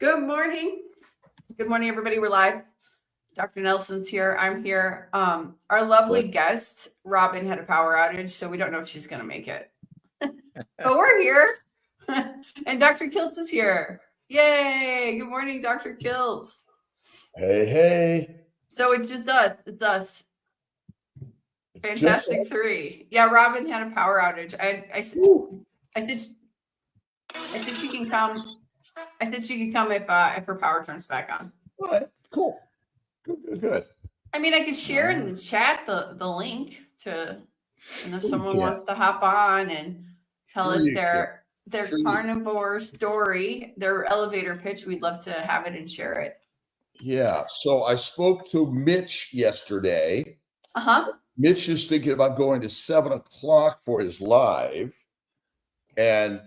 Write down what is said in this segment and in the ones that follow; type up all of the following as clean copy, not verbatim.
Good morning. Good morning, everybody. We're live. Dr. Nelson's here. I'm here. Our lovely guest, Robyn, had a power outage, so we don't know if she's going to make it. But we're here. And Dr. Kiltz is here. Yay. Good morning, Dr. Kiltz. Hey. So it's just us. It's us. Fantastic three. Yeah, Robyn had a power outage. I said she can come. I said she could come if her power turns back on. All right, cool. Good. I mean, I could share in the chat the link to, if someone wants to hop on and tell us their carnivore story, their elevator pitch. We'd love to have it and share it. Yeah. So I spoke to Mitch yesterday. Mitch is thinking about going to 7 o'clock for his live, and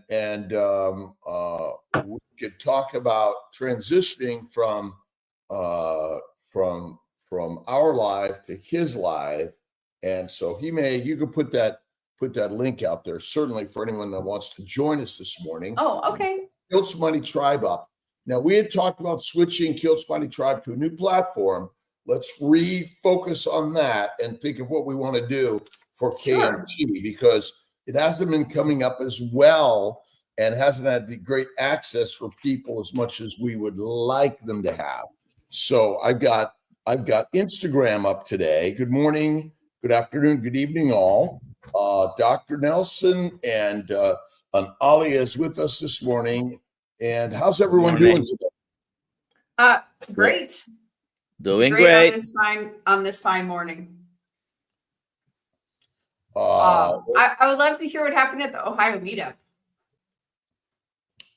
we could talk about transitioning from our live to his live. And so you could put that link out there, certainly for anyone that wants to join us this morning. Oh, okay. Kiltz Money Tribe up. Now, we had talked about switching Kiltz Money Tribe to a new platform. Let's refocus on that and think of what we want to do for KMT, because it hasn't been coming up as well and hasn't had the great access for people as much as we would like them to have. So I've got Instagram up today. Good morning, good afternoon, good evening, all. Dr. Nelson and Alia is with us this morning. And how's everyone doing today? Great. Doing great. On this fine morning. I would love to hear what happened at the Ohio meetup.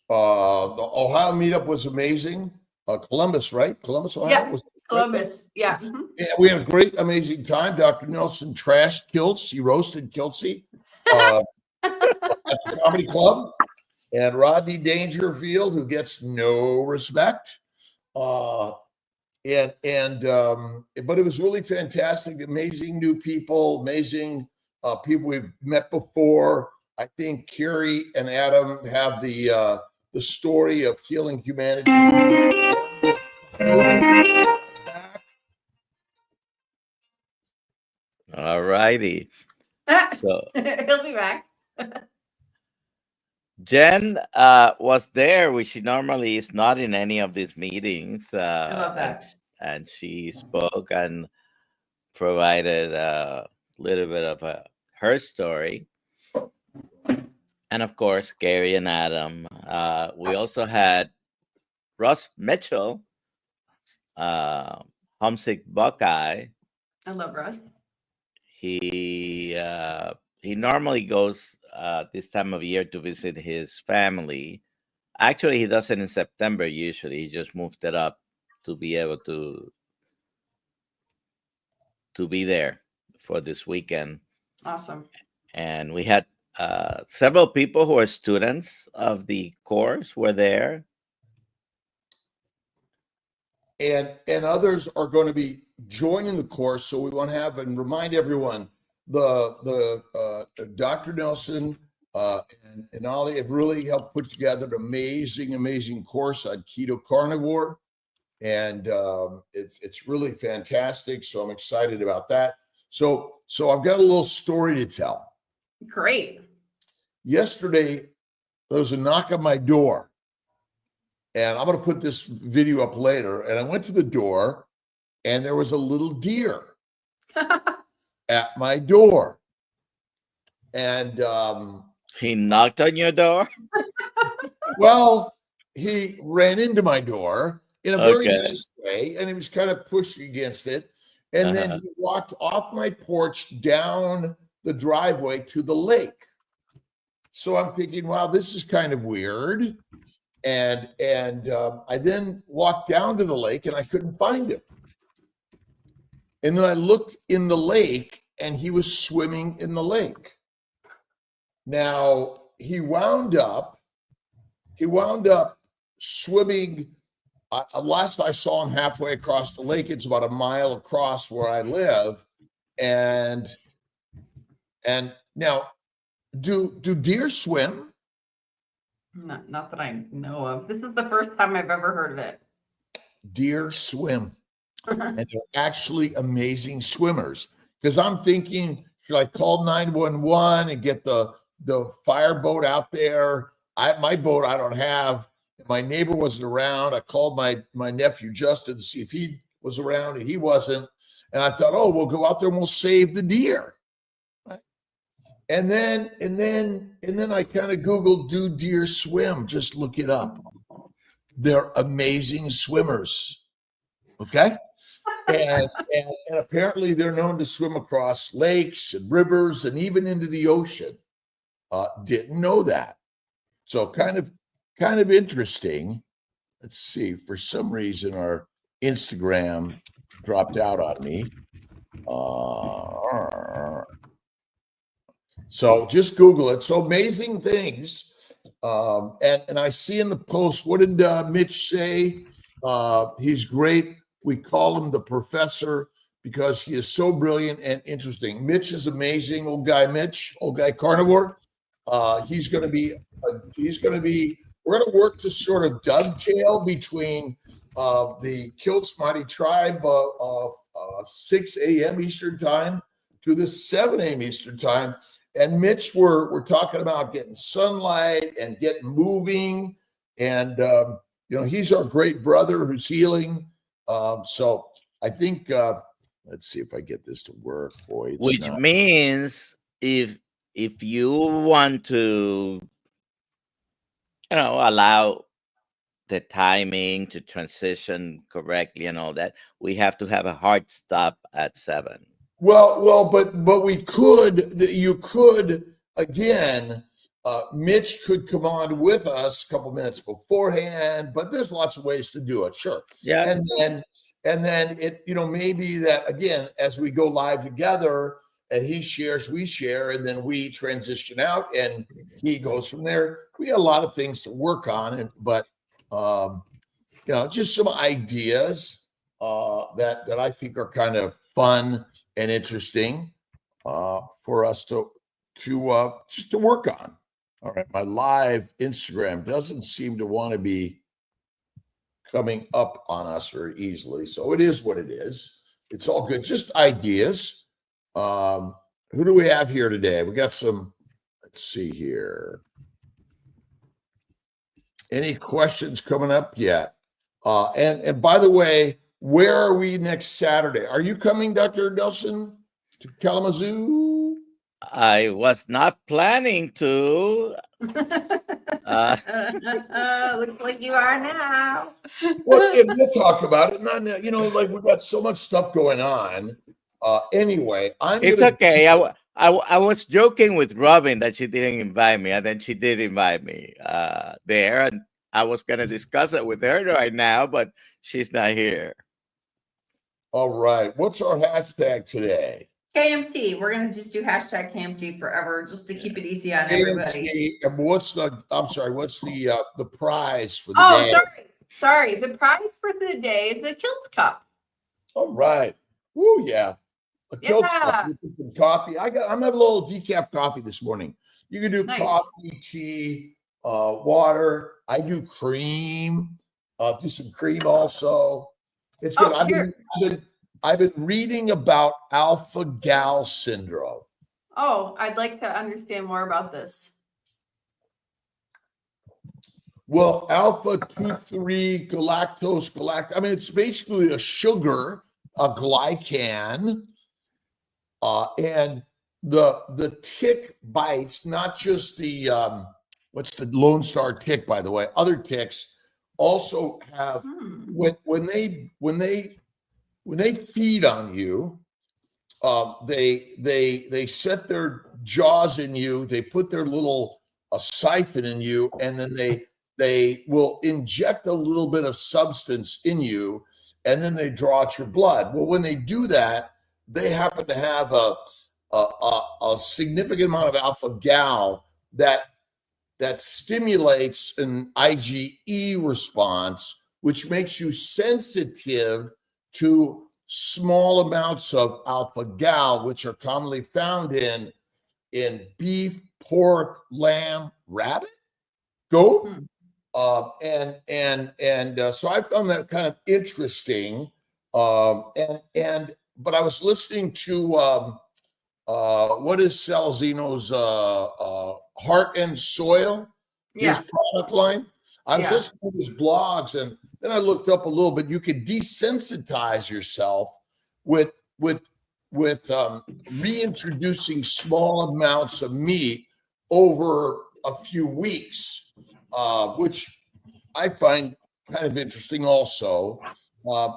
The Ohio meetup was amazing. Columbus, right? Columbus, Ohio? Yeah, Columbus. Yeah. Mm-hmm. Yeah. We had a great, amazing time. Dr. Nelson trashed Kiltz. He roasted Kiltzy at the comedy club. And Rodney Dangerfield, who gets no respect. But it was really fantastic. Amazing new people, amazing people we've met before. I think Carrie and Adam have the story of healing humanity. All righty. So he'll be back. Jen was there, which she normally is not in any of these meetings. I love that. And she spoke and provided a little bit of her story. And of course, Gary and Adam. We also had Russ Mitchell, Homesick Buckeye. I love Russ. He normally goes this time of year to visit his family. Actually, he does it in September usually. He just moved it up to be able to be there for this weekend. Awesome. And we had several people who are students of the course were there. And others are going to be joining the course. So we want to have and remind everyone, the Dr. Nelson and Ollie have really helped put together an amazing course on keto carnivore. And it's really fantastic. So I'm excited about that. So I've got a little story to tell. Great. Yesterday, there was a knock on my door. And I'm going to put this video up later. And I went to the door, and there was a little deer at my door. And he knocked on your door? Well, he ran into my door in a very nice way, and he was kind of pushing against it. And then he walked off my porch down the driveway to the lake. So I'm thinking, wow, this is kind of weird. And I then walked down to the lake, and I couldn't find him. And then I looked in the lake, and he was swimming in the lake. Now, he wound up swimming. Last I saw him halfway across the lake. It's about a mile across where I live. And now, do deer swim? Not that I know of. This is the first time I've ever heard of it. Deer swim. And they're actually amazing swimmers. Because I'm thinking, should I call 911 and get the fireboat out there? My boat I don't have. My neighbor wasn't around. I called my nephew Justin to see if he was around, and he wasn't. And I thought, oh, we'll go out there and we'll save the deer. Right? And then I kind of Googled, do deer swim? Just look it up. They're amazing swimmers. Okay. And apparently they're known to swim across lakes and rivers and even into the ocean. Didn't know that. So kind of interesting. Let's see. For some reason, our Instagram dropped out on me. So just Google it. So amazing things. And I see in the post, what did Mitch say? He's great. We call him the professor because he is so brilliant and interesting. Mitch is amazing. Old guy carnivore. He's going to be, we're going to work to sort of dovetail between the Kilt's Mighty Tribe of 6 a.m. Eastern time to the 7 a.m. Eastern time. And Mitch, we're talking about getting sunlight and getting moving. And, he's our great brother who's healing. So I think, let's see if I get this to work. Boy, which means if you want to, allow the timing to transition correctly and all that, we have to have a hard stop at 7. Well, but you could again. Mitch could come on with us a couple minutes beforehand, but there's lots of ways to do it. Sure. Yeah. And then it, maybe that again, as we go live together and he shares, we share, and then we transition out and he goes from there. We got a lot of things to work on, but just some ideas that I think are kind of fun and interesting for us to work on. All right, my live Instagram doesn't seem to want to be coming up on us very easily. So it is what it is. It's all good. Just ideas. Who do we have here today? We got some, let's see here. Any questions coming up yet? And by the way, where are we next Saturday? Are you coming, Dr. Nelson, to Kalamazoo? Uh, I was not planning to. Looks like you are now. Well, we'll talk about it. Not, we got so much stuff going on. Anyway, It's okay. I was joking with Robyn that she didn't invite me, and then she did invite me there, and I was going to discuss it with her right now, but she's not here. All right. What's our hashtag today? KMT. We're gonna just do hashtag KMT forever, just to keep it easy on everybody. And what's the prize for the day? Oh, sorry. The prize for the day is the Kilts Cup. All right. Woo, yeah. A Kilts Cup with some coffee. I'm having a little decaf coffee this morning. You can do coffee, tea, water. I do cream. Do some cream also. It's good. I've been reading about alpha-gal syndrome. Oh, I'd like to understand more about this. Well, alpha-2,3 galactose. I mean, it's basically a sugar, a glycan, and the tick bites. Not just the what's the Lone Star tick, by the way. Other ticks also have when they feed on you, they set their jaws in you. They put their little siphon in you, and then they will inject a little bit of substance in you, and then they draw out your blood. Well, when they do that, they happen to have a significant amount of alpha-gal that stimulates an IgE response, which makes you sensitive to small amounts of alpha-gal, which are commonly found in beef, pork, lamb, rabbit. goat. Hmm. So I found that kind of interesting. But I was listening to what is Salzino's Heart and Soil, Yeah. his product line. I was Yeah. listening to his blogs, and then I looked up a little bit. You could desensitize yourself with reintroducing small amounts of meat over a few weeks, which I find kind of interesting also.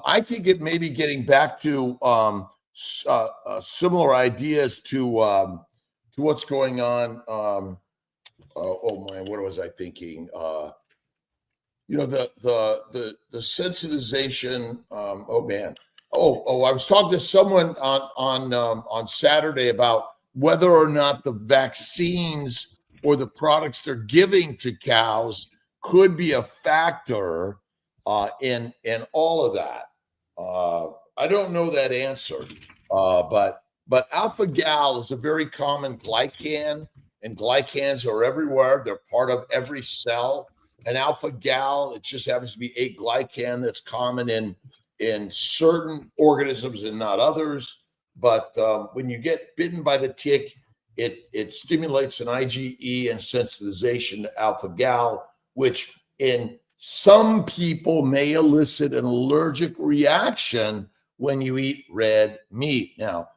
I think it may be getting back to similar ideas to what's going on. Oh man, what was I thinking? The sensitization. Oh man. I was talking to someone on Saturday about whether or not the vaccines or the products they're giving to cows could be a factor in all of that. I don't know that answer, but alpha gal is a very common glycan, and glycans are everywhere. They're part of every cell. And alpha gal, it just happens to be a glycan that's common in certain organisms and not others. But when you get bitten by the tick, it stimulates an IgE and sensitization to alpha gal, which in some people may elicit an allergic reaction when you eat red meat. Now,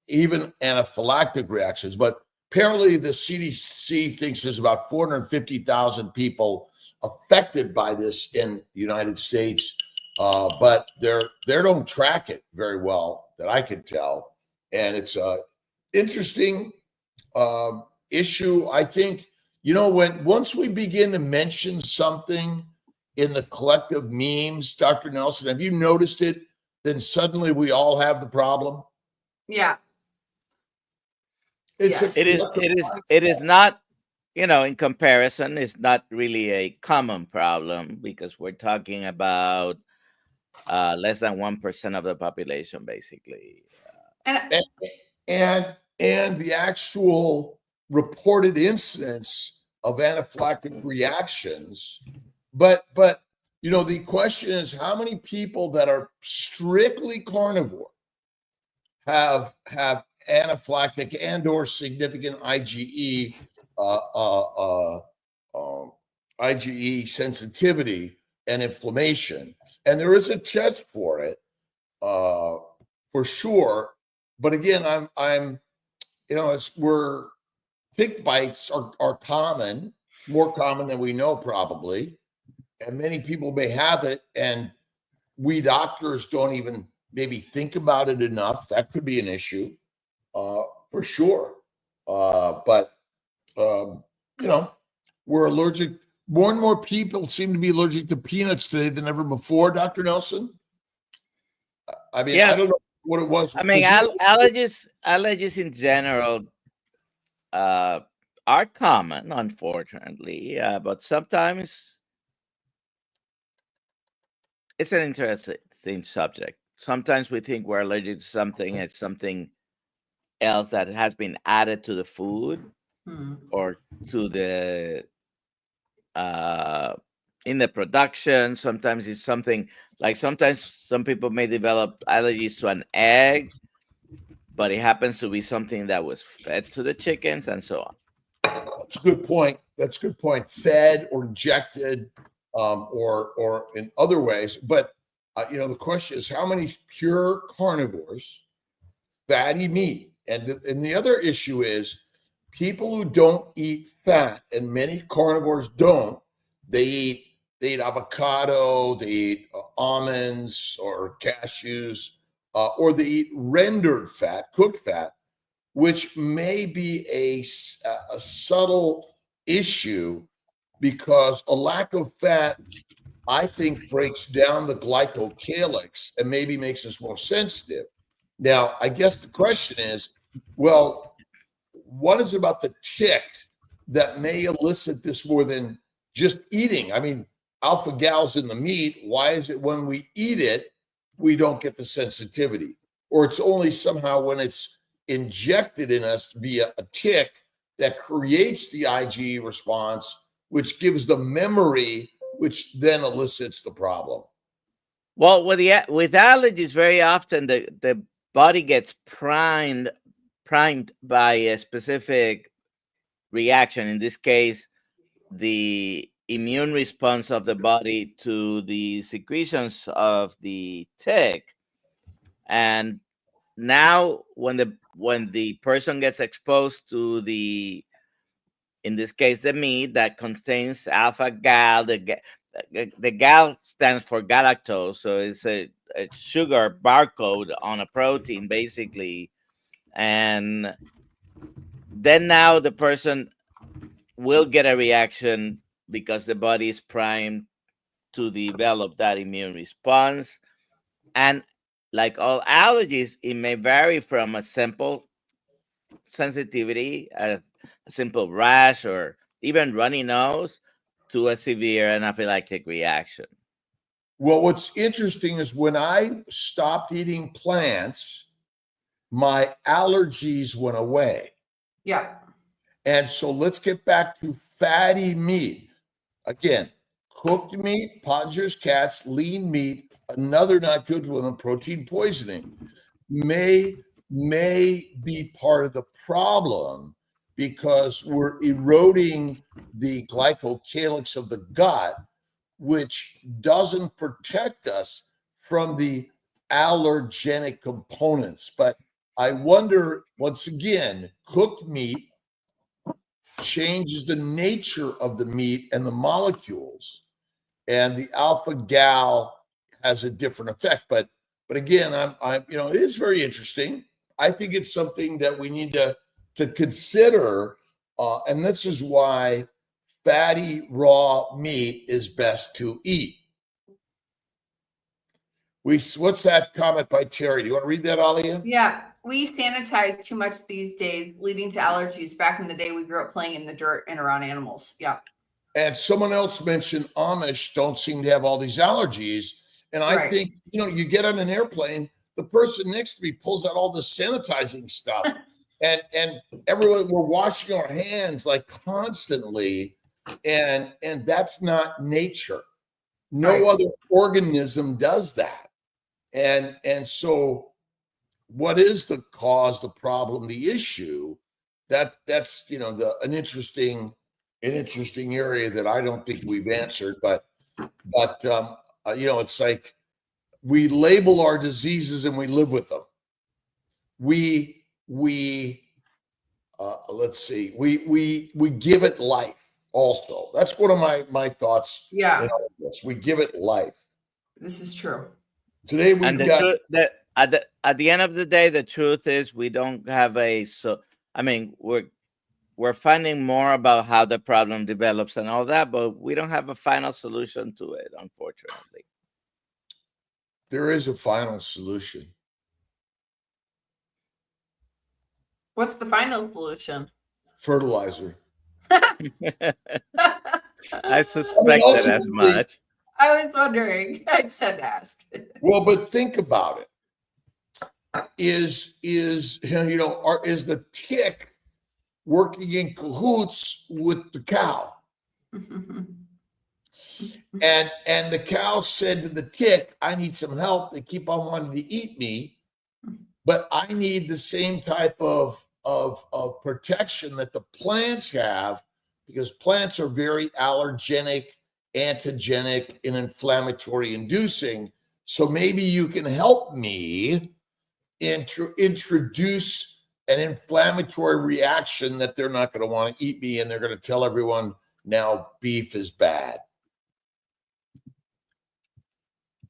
even anaphylactic reactions, but apparently the CDC thinks there's about 450,000 people affected by this in the United States, but they don't track it very well that I can tell. And it's a interesting issue. I think, once we begin to mention something in the collective memes, Dr. Nelson, have you noticed it? Then suddenly we all have the problem. Yeah. It is not, in comparison, it's not really a common problem because we're talking about less than 1% of the population, basically. And the actual reported incidence of anaphylactic reactions. But the question is, how many people that are strictly carnivore have anaphylactic and or significant IgE sensitivity and inflammation? And there is a test for it, for sure. But again, I'm tick bites are common, more common than we know probably, and many people may have it, and we doctors don't even maybe think about it enough. That could be an issue, for sure. But we're allergic. More and more people seem to be allergic to peanuts today than ever before, Dr. Nelson. I mean, yes. I don't know what it was. I mean, allergies in general are common, unfortunately, but sometimes it's an interesting subject. Sometimes we think we're allergic to something, it's something else that has been added to the food or to the in the production. Sometimes it's something like sometimes some people may develop allergies to an egg, but it happens to be something that was fed to the chickens and so on. That's a good point. Fed or injected, or in other ways. But the question is, how many pure carnivores fatty meat? And the other issue is people who don't eat fat, and many carnivores don't. They eat avocado, they eat almonds or cashews, or they eat rendered fat, cooked fat, which may be a subtle issue because a lack of fat, I think, breaks down the glycocalyx and maybe makes us more sensitive. Now, I guess the question is, well, what is it about the tick that may elicit this more than just eating? I mean, alpha gal's in the meat. Why is it when we eat it, we don't get the sensitivity? Or it's only somehow when it's injected in us via a tick that creates the IgE response which gives the memory, which then elicits the problem. Well, with allergies, very often the body gets primed by a specific reaction. In this case, the immune response of the body to the secretions of the tick. And now when the person gets exposed to in this case, the meat that contains alpha gal, the gal stands for galactose, so it's a sugar barcode on a protein, basically. And then now the person will get a reaction because the body is primed to develop that immune response. And like all allergies, it may vary from a simple sensitivity, a simple rash, or even runny nose, to a severe anaphylactic reaction. Well, what's interesting is when I stopped eating plants, my allergies went away. Yeah. And so let's get back to fatty meat. Again, cooked meat, Podger's cats, lean meat, another not good one, protein poisoning, may be part of the problem because we're eroding the glycocalyx of the gut, which doesn't protect us from the allergenic components. But I wonder, once again, cooked meat changes the nature of the meat and the molecules, and the alpha gal has a different effect. But again, I'm it is very interesting. I think it's something that we need to consider, and this is why fatty raw meat is best to eat. What's that comment by Terry? Do you want to read that, Alia? Yeah. We sanitize too much these days, leading to allergies. Back in the day, we grew up playing in the dirt and around animals. Yeah. And someone else mentioned Amish don't seem to have all these allergies. And I think, you get on an airplane, the person next to me pulls out all the sanitizing stuff. and everyone, we're washing our hands like constantly. And that's not nature. No other organism does that. And so what is the cause, the problem, the issue? That's an interesting area that I don't think we've answered. But it's like we label our diseases and we live with them. We give it life. Also, that's one of my thoughts. Yeah, we give it life. This is true. Today we've got. At the end of the day, the truth is we don't have we're finding more about how the problem develops and all that, but we don't have a final solution to it, unfortunately. There is a final solution. What's the final solution? Fertilizer. I suspected as much. I was wondering. I said ask. Well, but think about it. Is the tick working in cahoots with the cow? And the cow said to the tick, I need some help. They keep on wanting to eat me, but I need the same type of protection that the plants have, because plants are very allergenic, antigenic, and inflammatory inducing. So maybe you can help me introduce an inflammatory reaction that they're not going to want to eat me, and they're going to tell everyone now beef is bad.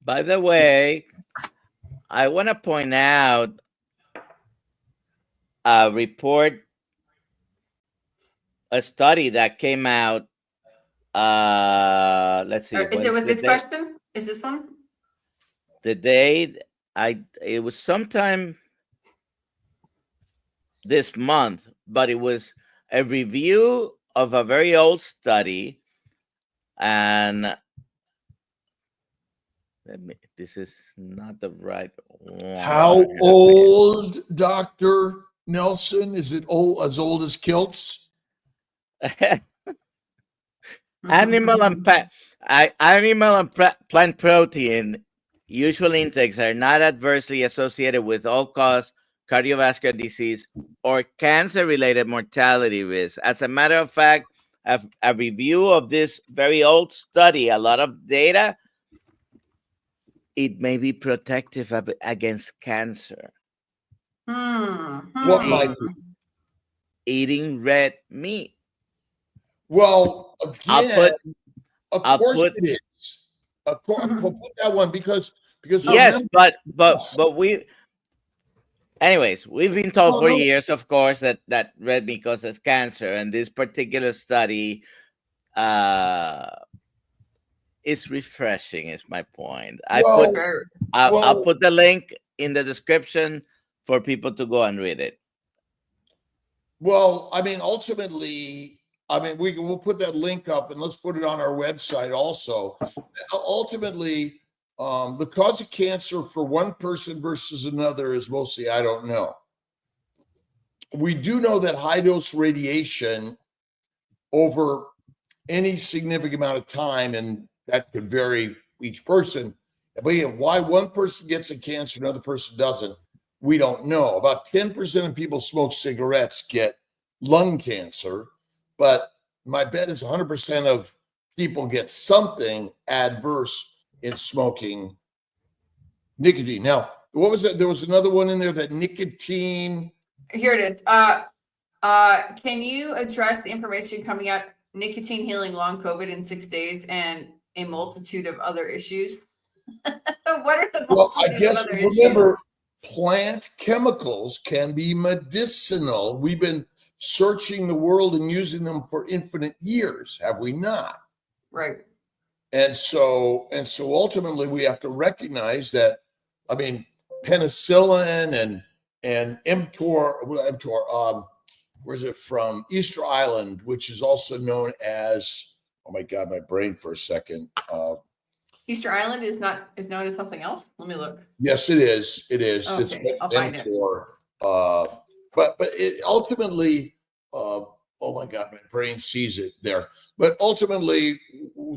By the way, I want to point out a study that came out. Let's see. Is it with this question? Is this one? The day it was sometime this month, but it was a review of a very old study. And this is not the right one. How old, Dr. Nelson? Is it as old as kilts? Animal and plant protein usual intakes are not adversely associated with all-cause cardiovascular disease or cancer-related mortality risk. As a matter of fact, a review of this very old study, a lot of data, it may be protective against cancer. What might be? Eating red meat. Well, again, I'll of course put- it is. Of course, put that one because Yes, remember- but we, anyways, we've been told for Well, years, of course, that red meat causes cancer, and this particular study is refreshing. Is my point. I'll put the link in the description for people to go and read it. Well, I mean, ultimately, I mean, we'll put that link up and let's put it on our website also. Ultimately, the cause of cancer for one person versus another is mostly, I don't know. We do know that high dose radiation over any significant amount of time, and that could vary each person. But yeah, why one person gets a cancer, another person doesn't, we don't know. About 10% of people smoke cigarettes get lung cancer, but my bet is 100% of people get something adverse in smoking nicotine. Now, what was that? There was another one in there, that nicotine. Here it is. Can you address the information coming out? Nicotine healing long COVID in 6 days and a multitude of other issues. What are the multitude Well, I guess of other remember, issues? plant chemicals can be medicinal. We've been searching the world and using them for infinite years, have we not? Right. And so ultimately we have to recognize that, I mean, penicillin and mTOR, where's it from? Easter Island, which is also known as, oh my God, my brain for a second. Easter Island is known as something else. Let me look. Yes, it is. It is. Okay, It's I'll find it. but it ultimately, oh my God, my brain sees it there. But ultimately,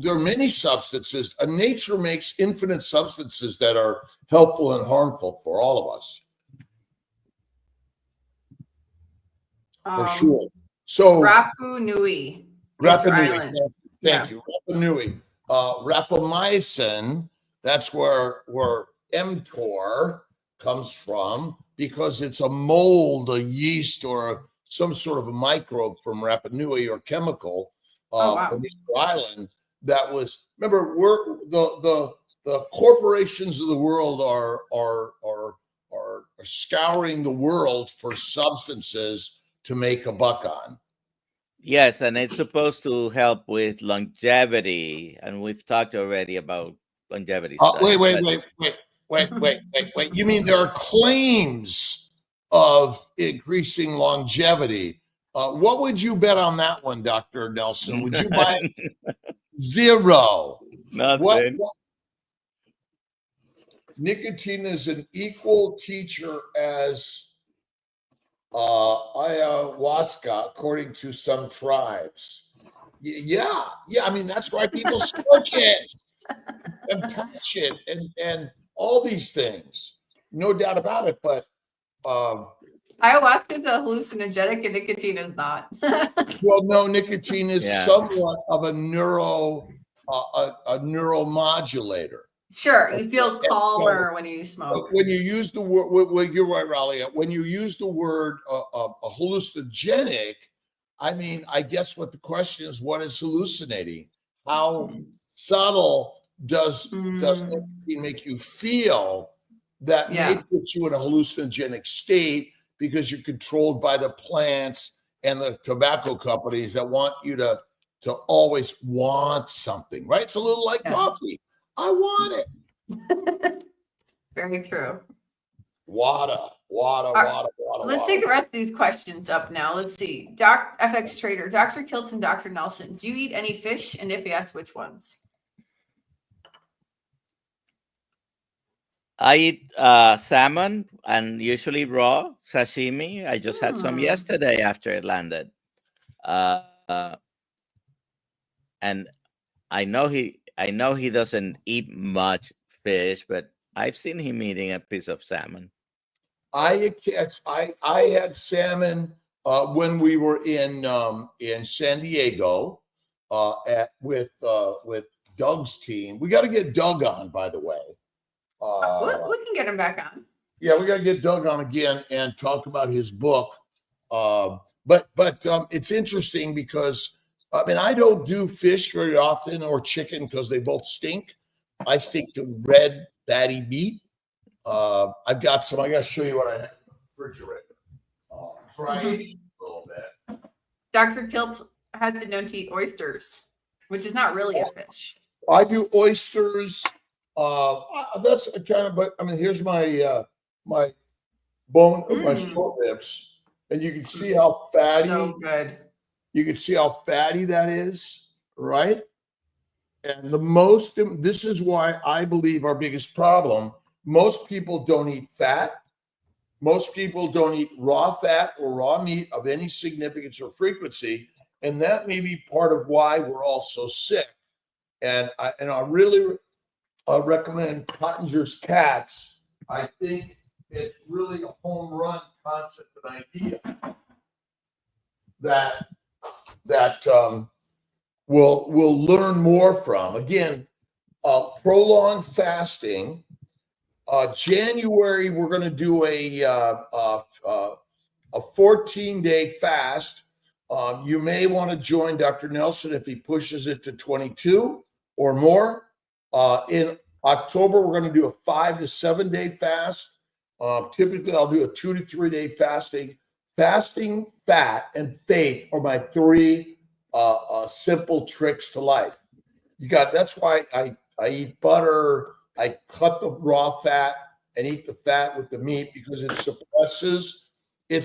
there are many substances. Nature makes infinite substances that are helpful and harmful for all of us, for sure. So Rapu Nui, Rapa Easter Nui. Island. Thank you. Rapa Nui. Rapamycin, that's where mTOR comes from, because it's a mold, a yeast, or some sort of a microbe from Rapa Nui, or chemical from Easter Island. That was, remember, we're the corporations of the world are scouring the world for substances to make a buck on. Yes, and it's supposed to help with longevity, and we've talked already about longevity. Wait. You mean there are claims of increasing longevity? What would you bet on that one, Dr. Nelson? Would you buy zero? Nothing. What? Nicotine is an equal teacher as ayahuasca, according to some tribes. Yeah. I mean, that's why people smoke it and patch it and all these things. No doubt about it. But Ayahuasca is a hallucinogenic and nicotine is not. well, no, nicotine is somewhat of a neuromodulator. Sure, you feel calmer when you smoke. When you use the word, well, you're right, Raleigh. When you use the word a hallucinogenic, I mean, I guess what the question is, what is hallucinating? How subtle does nicotine make you feel that may put you in a hallucinogenic state, because you're controlled by the plants and the tobacco companies that want you to always want something, right? It's a little like coffee. I want it. Very true. Water. Let's take the rest of these questions up now. Let's see. FX Trader, Dr. Kilton, Dr. Nelson, do you eat any fish? And if yes, which ones? I eat salmon, and usually raw sashimi. I just had some yesterday after it landed. And I know he doesn't eat much fish, but I've seen him eating a piece of salmon. I had salmon when we were in San Diego with Doug's team. We got to get Doug on, by the way. We can get him back on. Yeah, we got to get Doug on again and talk about his book. But it's interesting because I don't do fish very often or chicken because they both stink. I stick to red fatty meat. I've got some. I got to show you what I have in the refrigerator. Try it a little bit. Dr. Kilt has been known to eat oysters, which is not really a fish. I do oysters. That's a kind of. But here's my my bone of my short ribs, and you can see how fatty. So good. You can see how fatty that is, right? And this is why I believe our biggest problem. Most people don't eat fat. Most people don't eat raw fat or raw meat of any significance or frequency. And that may be part of why we're all so sick. And I really recommend Pottinger's Cats. I think it's really a home run concept and idea that we'll learn more from. Again, prolonged fasting. January, we're going to do a 14-day fast. You may want to join Dr. Nelson if he pushes it to 22 or more. In October, we're going to do a 5 to 7 day fast. Typically, I'll do a 2 to 3 day fasting. Fasting, fat, and faith are my three simple tricks to life. That's why I eat butter. I cut the raw fat and eat the fat with the meat because it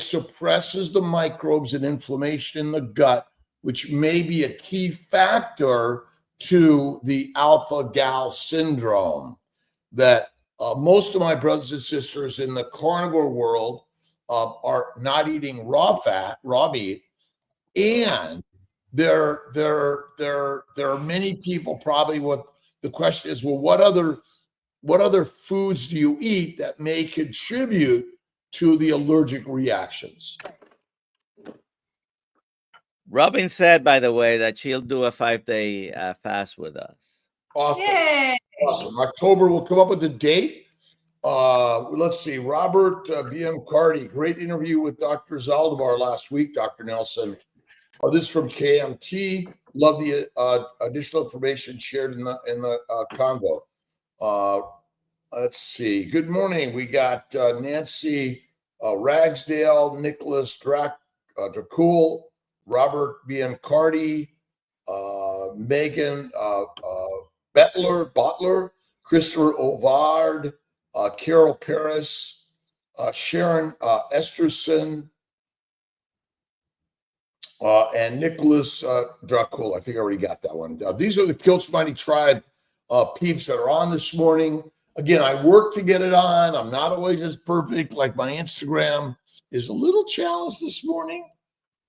suppresses the microbes and inflammation in the gut, which may be a key factor to the alpha-gal syndrome that most of my brothers and sisters in the carnivore world are not eating raw fat, raw meat, and there are many people probably the question is, well, what other foods do you eat that may contribute to the allergic reactions? Robyn said, by the way, that she'll do a 5-day fast with us. Awesome. Yay. Awesome. October, we'll come up with a date. Let's see. Robert B.M. Carty, great interview with Dr. Zaldivar last week, Dr. Nelson. This is from KMT. Love the additional information shared in the convo. Let's see. Good morning. We got Nancy Ragsdale, Nicholas Dracul, Robert B.M. Carty, Megan Butler, Christopher Ovard, Carol Paris, Sharon Esterson, and Nicholas Dracul. I think I already got that one. These are the Kilt's Mighty Tribe peeps that are on this morning. Again, I work to get it on. I'm not always as perfect. Like my Instagram is a little challenged this morning.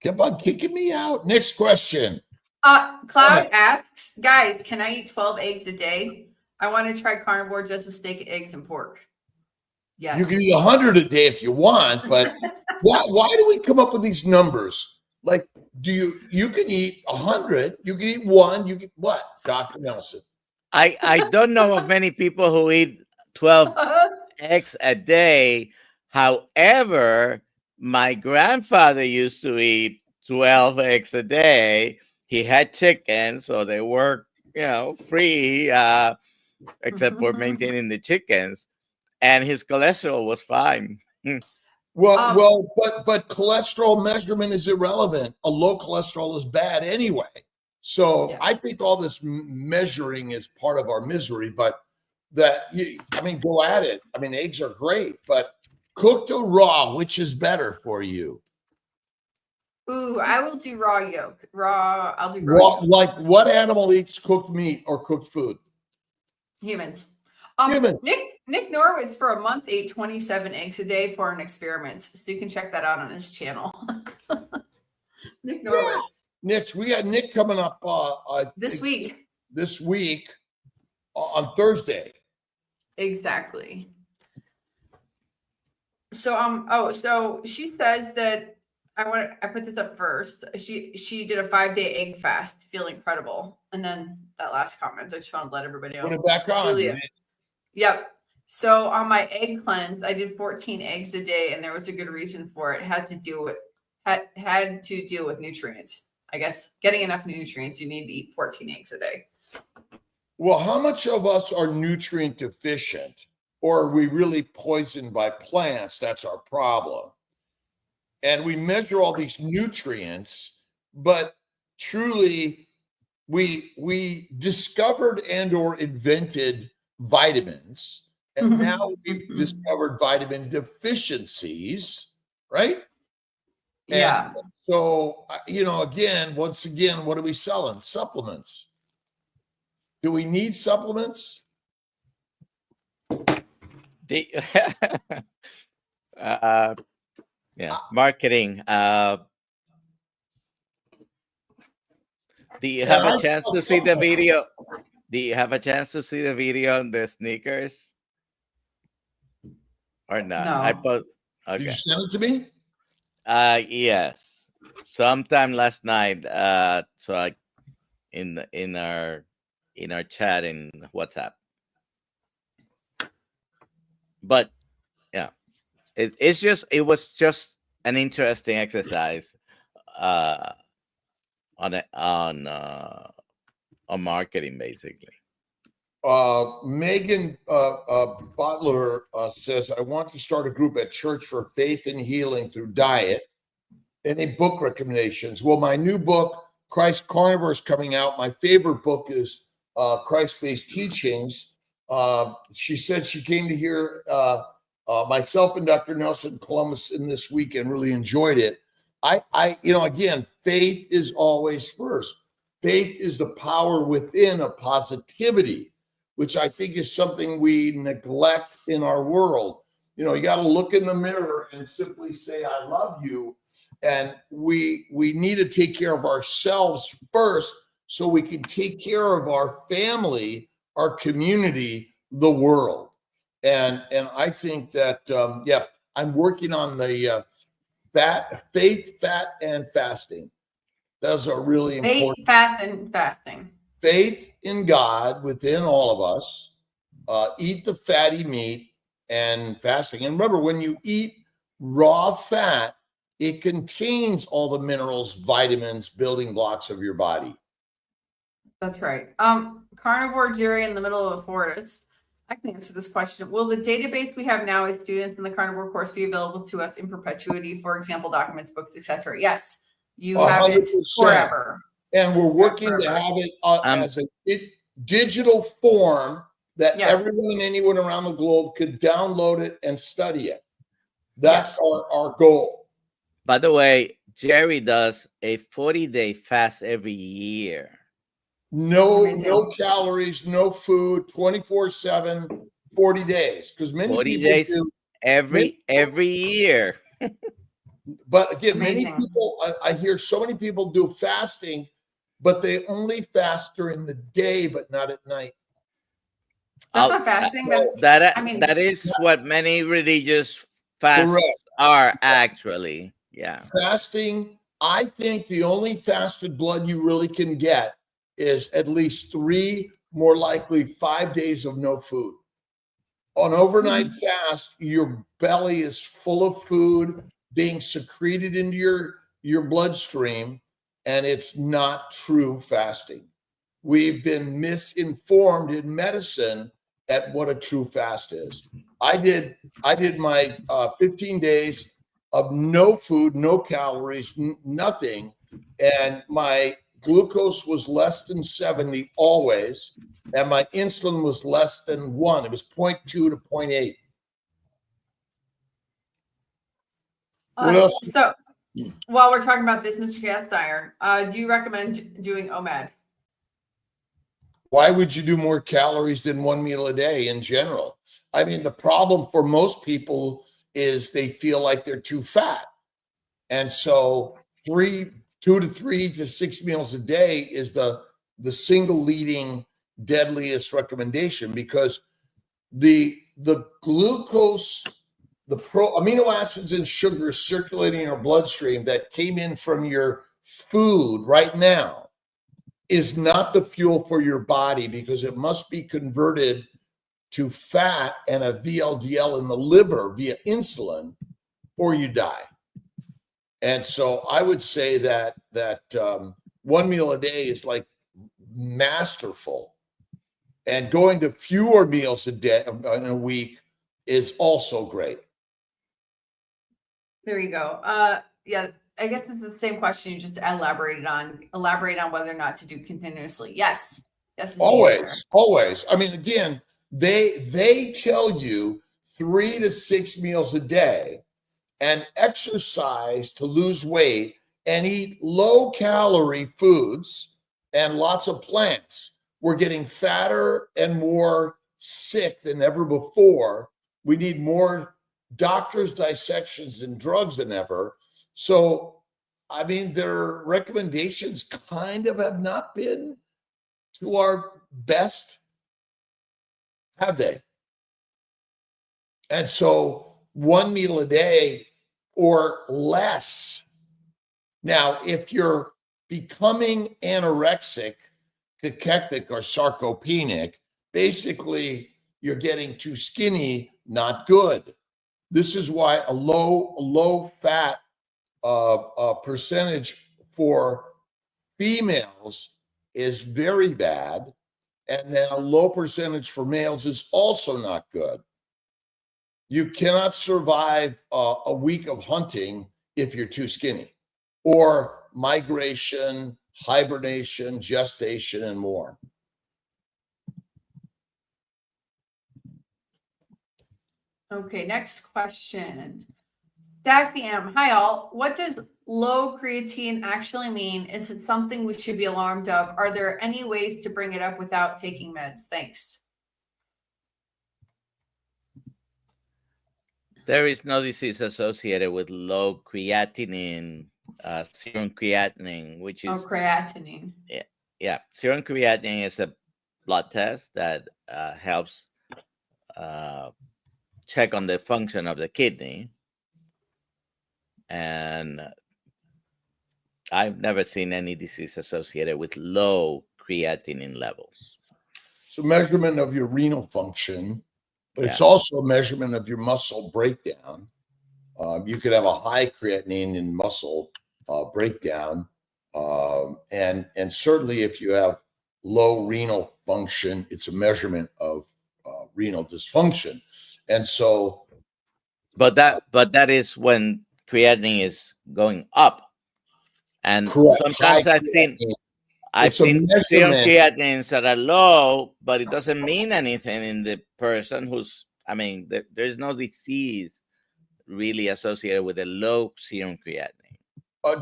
Kept on kicking me out. Next question. Cloud asks, guys, can I eat 12 eggs a day? I want to try carnivore just with steak, eggs, and pork. Yes. You can eat 100 a day if you want, but why do we come up with these numbers? Like, you can eat 100, you can eat one, you can what, Dr. Nelson? I don't know of many people who eat 12 eggs a day. However, my grandfather used to eat 12 eggs a day. He had chickens, so they were, free, except for maintaining the chickens, and his cholesterol was fine. But cholesterol measurement is irrelevant. A low cholesterol is bad anyway. So yeah. I think all this measuring is part of our misery, but go at it. Eggs are great, but cooked or raw, which is better for you? Ooh, I will do raw yolk. I'll do raw yolk. Like what animal eats cooked meat or cooked food? Humans. Humans. Nick Norwitz for a month ate 27 eggs a day for an experiment. So you can check that out on his channel. Nick Norwitz. Nick, we got Nick coming up this week. this week on Thursday. Exactly. So so she says that I put this up first. She did a 5-day egg fast, to feel incredible. And then that last comment, I just want to let everybody know. Put it back on. Julia. Yep. So on my egg cleanse, I did 14 eggs a day, and there was a good reason for it. It had to do with nutrients. I guess getting enough nutrients, you need to eat 14 eggs a day. Well, how much of us are nutrient deficient, or are we really poisoned by plants? That's our problem. And we measure all these nutrients, but truly we discovered and or invented vitamins, and now we've discovered vitamin deficiencies, right? Yeah. And so, once again, what are we selling? Supplements. Do we need supplements? Marketing. Do you have a chance to see the video? Do you have a chance to see the video on the sneakers? Or not? No. Did you send it to me? Yes. Sometime last night. In our chat in WhatsApp. But yeah, it was just an interesting exercise on marketing, basically. Megan Butler says, I want to start a group at church for faith and healing through diet. Any book recommendations? Well, my new book, Christ Carnivore, is coming out. My favorite book is Christ-Based Teachings. She said she came to hear myself and Dr. Nelson Columbus in this week and really enjoyed it. Again, faith is always first. Faith is the power within of positivity, which I think is something we neglect in our world. You got to look in the mirror and simply say, I love you. And we need to take care of ourselves first so we can take care of our family, our community, the world. And I think that, I'm working on the faith, fat, and fasting. Those are really important. Faith, fat, and fasting. Faith in God within all of us. Eat the fatty meat and fasting. And remember, when you eat raw fat, it contains all the minerals, vitamins, building blocks of your body. That's right. Carnivore Jerry in the middle of a forest. I can answer this question. Will the database we have now as students in the carnivore course be available to us in perpetuity? For example, documents, books, etc. Yes, you have 100%. it forever. And we're working to have it as a digital form that everyone and anyone around the globe could download it and study it. That's our goal. By the way, Jerry does a 40-day fast every year. No calories, no food, 24/7, 40 days. Because many 40 people days do every year. But again, many people, I hear so many people do fasting, but they only fast during the day, but not at night. That's not fasting. That is what many religious fasts are actually. Yeah. Fasting, I think the only fasted blood you really can get is at least 3, more likely 5 days of no food. On overnight fast, your belly is full of food being secreted into your bloodstream, and it's not true fasting. We've been misinformed in medicine at what a true fast is. I did my 15 days of no food, no calories, nothing, and my glucose was less than 70 always, and my insulin was less than 1. It was 0.2 to 0.8. What else? So while we're talking about this, Mr. Cast Iron, do you recommend doing OMAD? Why would you do more calories than one meal a day in general? I mean, the problem for most people is they feel like they're too fat. And so 2 to 3 to 6 meals a day is the the single leading deadliest recommendation, because the glucose, the amino acids and sugars circulating in our bloodstream that came in from your food right now is not the fuel for your body, because it must be converted to fat and a VLDL in the liver via insulin, or you die. And so I would say that one meal a day is like masterful, and going to fewer meals a day in a week is also great. There you go. Yeah, I guess this is the same question you just elaborated on. Elaborate on whether or not to do continuously. Yes. Yes. Always. I mean, again, they tell you 3 to 6 meals a day, and exercise to lose weight, and eat low calorie foods and lots of plants. We're getting fatter and more sick than ever before. We need more doctors' dissections and drugs than ever. So, I mean, their recommendations kind of have not been to our best, have they? And so 1 meal a day or less. Now, if you're becoming anorexic, cachectic, or sarcopenic, basically you're getting too skinny, not good. This is why a low fat percentage for females is very bad, and then a low percentage for males is also not good. You cannot survive a week of hunting if you're too skinny, or migration, hibernation, gestation, and more. Okay, next question. Sassy M, hi all. What does low creatine actually mean? Is it something we should be alarmed of? Are there any ways to bring it up without taking meds? Thanks. There is no disease associated with low creatinine, serum creatinine, which is creatinine. Yeah, serum creatinine is a blood test that helps check on the function of the kidney, and I've never seen any disease associated with low creatinine levels. So, measurement of your renal function. But it's Yeah. also a measurement of your muscle breakdown. You could have a high creatinine in muscle breakdown. And certainly if you have low renal function, it's a measurement of renal dysfunction. And so. But that is when creatinine is going up. And correct. Sometimes I've seen serum creatinines that are low, but it doesn't mean anything in the person who's, I mean, there's no disease really associated with a low serum creatinine.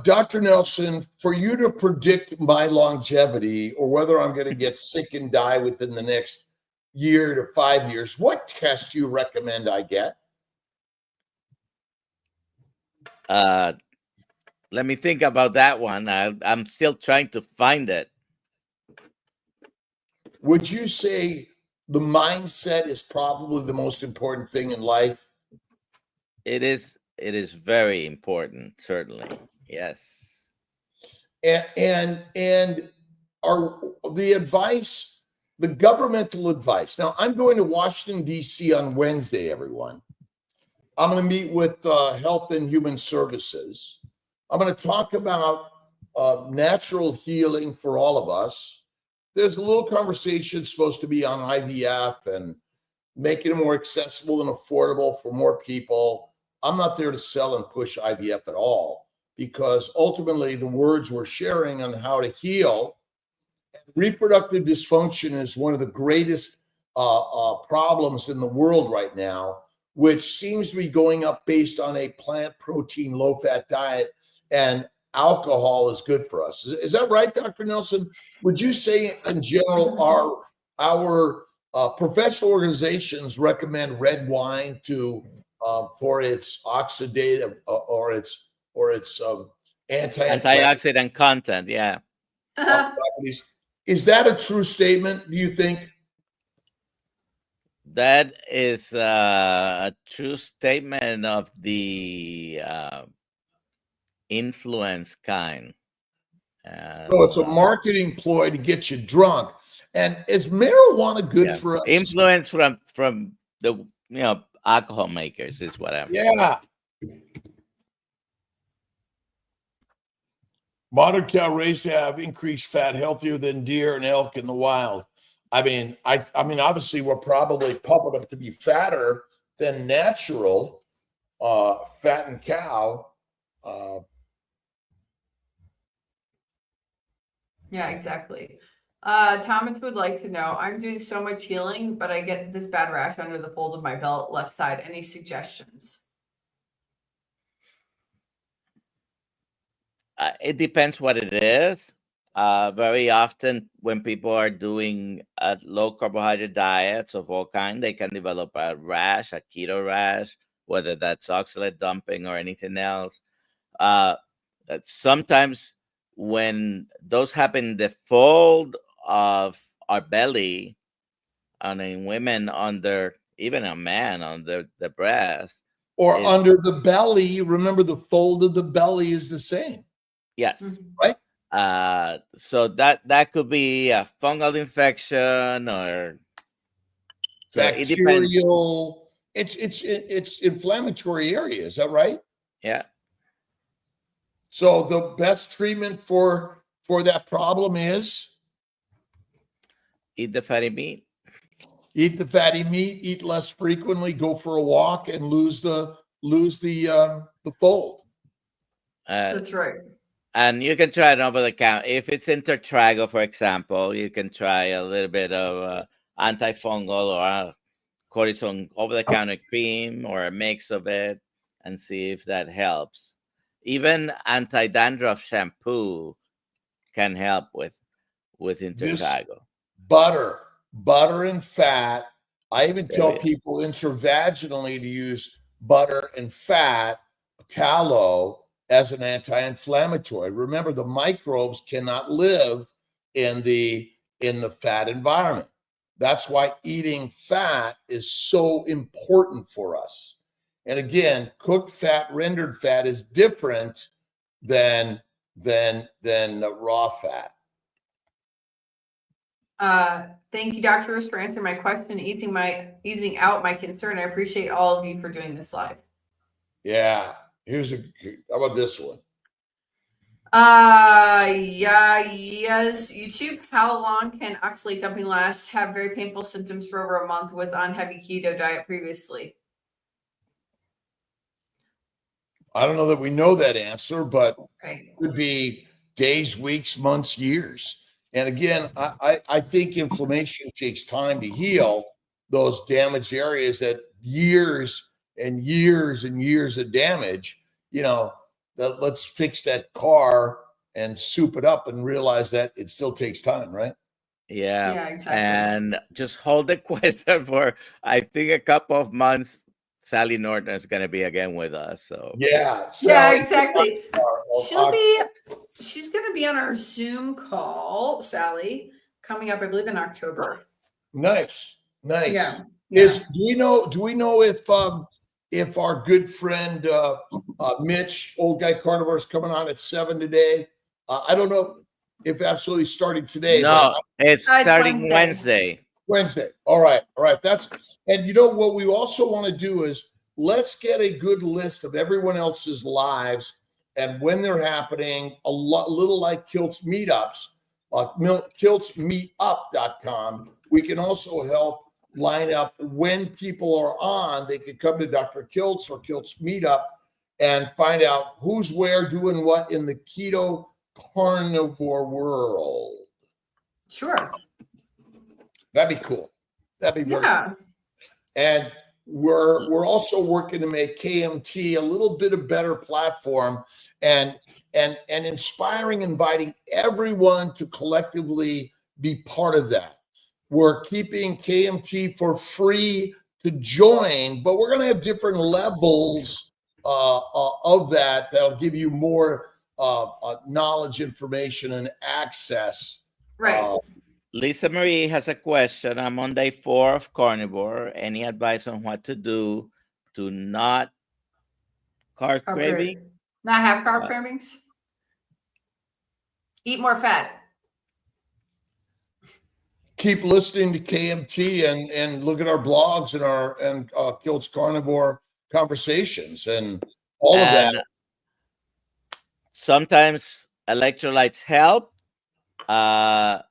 Dr. Nelson, for you to predict my longevity or whether I'm going to get sick and die within the next year to 5 years, what test do you recommend I get? Let me think about that one. I'm still trying to find it. Would you say the mindset is probably the most important thing in life? It is very important, certainly. Yes. And are the advice, the governmental advice. Now, I'm going to Washington, D.C. on Wednesday, everyone. I'm going to meet with Health and Human Services. I'm going to talk about natural healing for all of us. There's a little conversation supposed to be on IVF and making it more accessible and affordable for more people. I'm not there to sell and push IVF at all, because ultimately the words we're sharing on how to heal. Reproductive dysfunction is one of the greatest problems in the world right now, which seems to be going up based on a plant protein, low-fat diet, and alcohol is good for us. Is that right, Dr. Nelson? Would you say in general our professional organizations recommend red wine to for its oxidative or its antioxidant content? Yeah. Properties? Is that a true statement, do you think? That is a true statement of the influence kind. So it's a marketing ploy to get you drunk. And is marijuana good for us? Influence from the alcohol makers is what I'm. Yeah. Modern cow raised to have increased fat, healthier than deer and elk in the wild. I mean, obviously we're probably pumping them to be fatter than natural fattened cow. Yeah, exactly. Thomas would like to know, I'm doing so much healing, but I get this bad rash under the fold of my belt, left side. Any suggestions? It depends what it is. Very often when people are doing low carbohydrate diets of all kinds, they can develop a rash, a keto rash, whether that's oxalate dumping or anything else. Sometimes when those happen, the fold of our belly, and in women under, even a man under the breast, or under the belly. Remember, the fold of the belly is the same. Yes. Right. So that could be a fungal infection or bacterial. It's inflammatory area. Is that right? Yeah. So the best treatment for that problem is eat the fatty meat. Eat the fatty meat. Eat less frequently. Go for a walk and lose the fold. That's right. And you can try it over the counter. If it's intertrago, for example, you can try a little bit of antifungal or a cortisone over-the-counter cream or a mix of it and see if that helps. Even anti-dandruff shampoo can help with intertrago. Butter and fat. I even tell people intravaginally to use butter and fat, tallow, as an anti-inflammatory. Remember, the microbes cannot live in the fat environment. That's why eating fat is so important for us. And again, cooked fat, rendered fat is different than raw fat. Thank you, Dr. Rose, for answering my question, easing out my concern. I appreciate all of you for doing this live. Yeah. How about this one? Yes. YouTube, how long can oxalate dumping last? Have very painful symptoms for over a month. Was on heavy keto diet previously. I don't know that we know that answer, but it could be days, weeks, months, years. And again, I think inflammation takes time to heal those damaged areas. That years and years and years of damage, let's fix that car and soup it up and realize that it still takes time, right? Yeah, exactly. And just hold the question for, I think, a couple of months. Sally Norton is going to be again with us. So Sally, exactly. She's going to be on our Zoom call, Sally, coming up, I believe, in October. Nice. Yeah. Do we know if our good friend Mitch, old guy carnivore, is coming on at 7 today? I don't know if absolutely starting today. No, it's starting Wednesday. All right. And what we also want to do is let's get a good list of everyone else's lives and when they're happening, a little like Kilt's meetups, kiltsmeetup.com. We can also help line up when people are on. They could come to Dr. Kilt's or Kilt's meetup and find out who's where doing what in the keto carnivore world. Sure. That'd be cool. That'd be very cool. And we're also working to make KMT a little bit of better platform and inspiring, inviting everyone to collectively be part of that. We're keeping KMT for free to join, but we're going to have different levels of that that'll give you more knowledge, information, and access. Right. Lisa Marie has a question. I'm on day 4 of carnivore. Any advice on what to do to not carb craving? Not have carb Uh, cravings. Eat more fat. Keep listening to KMT and look at our blogs and our Kilt's Carnivore conversations and all of that. And sometimes electrolytes help. By